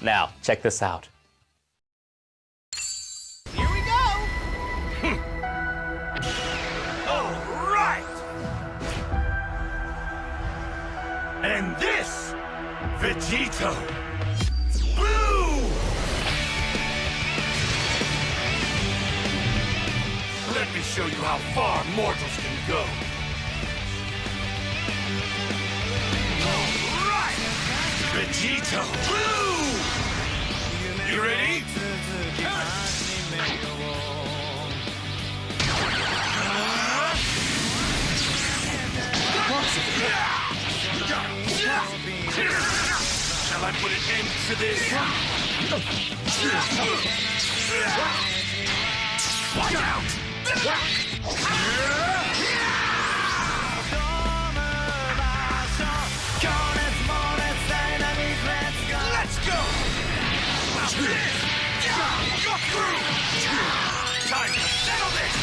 Now, check this out. Here we go! All right! And this, Vegito. Blue! Let me show you how far mortals can go. All right! Vegito. Blue! You ready? Shall I put an end to this? Watch out! Let's go! Go through! Time to settle this!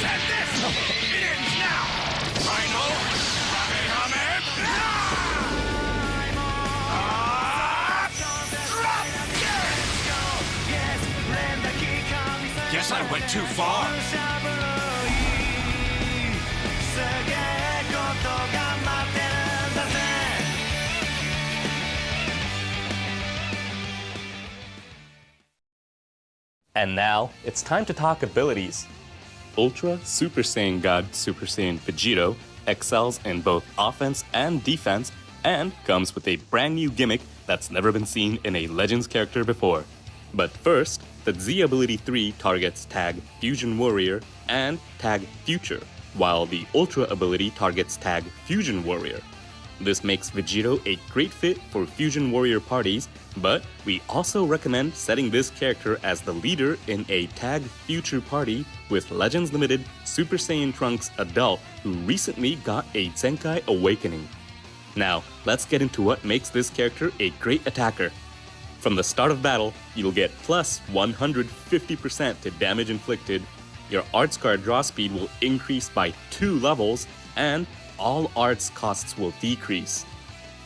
And this! It ends now! Final! Guess I went too far. And now, it's time to talk abilities. Ultra Super Saiyan God Super Saiyan Vegito excels in both offense and defense and comes with a brand new gimmick that's never been seen in a Legends character before. But first, the Z ability 3 targets tag Fusion Warrior and tag Future, while the Ultra ability targets tag Fusion Warrior. This makes Vegito a great fit for Fusion Warrior parties, but we also recommend setting this character as the leader in a tag Future party with Legends Limited Super Saiyan Trunks Adult who recently got a Zenkai Awakening. Now, let's get into what makes this character a great attacker. From the start of battle, you'll get plus 150% to damage inflicted, your arts card draw speed will increase by 2 levels, and all arts costs will decrease.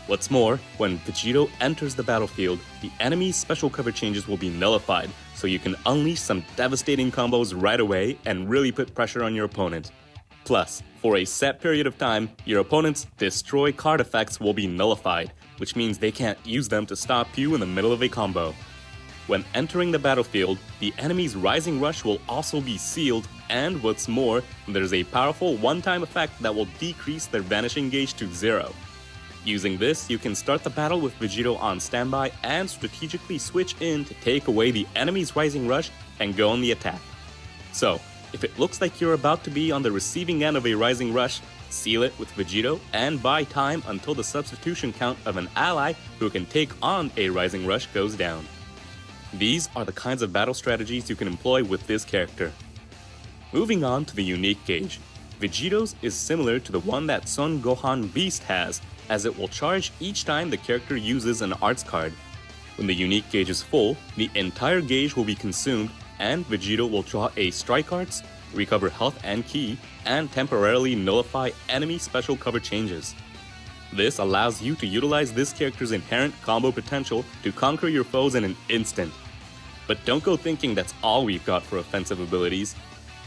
What's more, when Vegito enters the battlefield, the enemy's special cover changes will be nullified, so you can unleash some devastating combos right away and really put pressure on your opponent. Plus, for a set period of time, your opponent's destroy card effects will be nullified, which means they can't use them to stop you in the middle of a combo. When entering the battlefield, the enemy's Rising Rush will also be sealed, and what's more, there's a powerful one-time effect that will decrease their vanishing gauge to 0. Using this, you can start the battle with Vegito on standby and strategically switch in to take away the enemy's Rising Rush and go on the attack. So, if it looks like you're about to be on the receiving end of a Rising Rush, seal it with Vegito and buy time until the substitution count of an ally who can take on a Rising Rush goes down. These are the kinds of battle strategies you can employ with this character. Moving on to the unique gauge. Vegito's is similar to the one that Son Gohan Beast has, as it will charge each time the character uses an arts card. When the unique gauge is full, the entire gauge will be consumed and Vegito will draw a strike arts, recover health and ki, and temporarily nullify enemy special cover changes. This allows you to utilize this character's inherent combo potential to conquer your foes in an instant. But don't go thinking that's all we've got for offensive abilities.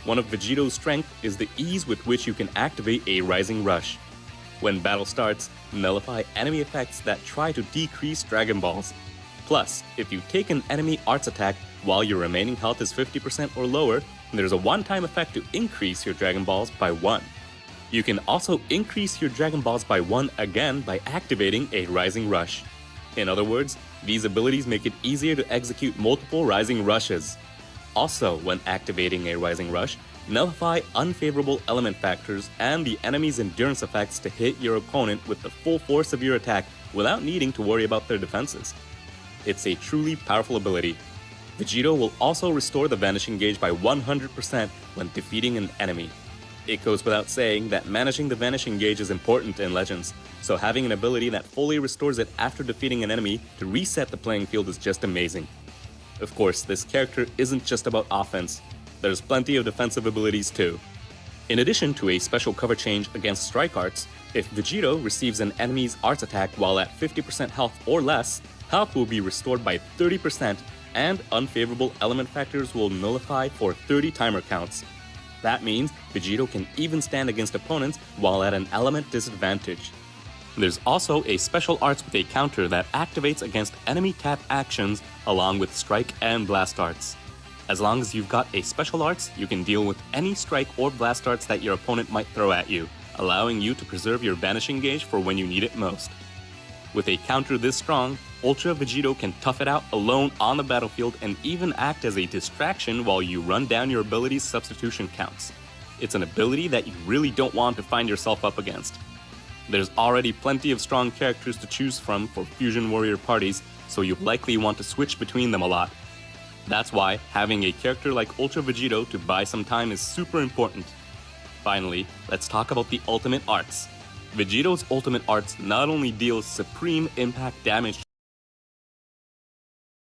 One of Vegito's strengths is the ease with which you can activate a Rising Rush. When battle starts, nullify enemy effects that try to decrease Dragon Balls. Plus, if you take an enemy arts attack while your remaining health is 50% or lower, there's a one-time effect to increase your Dragon Balls by 1. You can also increase your Dragon Balls by 1 again by activating a Rising Rush. In other words, these abilities make it easier to execute multiple Rising Rushes. Also, when activating a Rising Rush, nullify unfavorable element factors and the enemy's endurance effects to hit your opponent with the full force of your attack without needing to worry about their defenses. It's a truly powerful ability. Vegito will also restore the vanishing gauge by 100% when defeating an enemy. It goes without saying that managing the vanishing gauge is important in Legends, so having an ability that fully restores it after defeating an enemy to reset the playing field is just amazing. Of course, this character isn't just about offense. There's plenty of defensive abilities too. In addition to a special cover change against strike arts, if Vegito receives an enemy's arts attack while at 50% health or less, health will be restored by 30% and unfavorable element factors will nullify for 30 timer counts. That means Vegito can even stand against opponents while at an element disadvantage. There's also a special arts with a counter that activates against enemy tap actions along with strike and blast arts. As long as you've got a special arts, you can deal with any strike or blast arts that your opponent might throw at you, allowing you to preserve your vanishing gauge for when you need it most. With a counter this strong, Ultra Vegito can tough it out alone on the battlefield and even act as a distraction while you run down your ability's substitution counts. It's an ability that you really don't want to find yourself up against. There's already plenty of strong characters to choose from for Fusion Warrior parties, so you'll likely want to switch between them a lot. That's why having a character like Ultra Vegito to buy some time is super important. Finally, let's talk about the ultimate arts. Vegito's ultimate arts not only deals supreme impact damage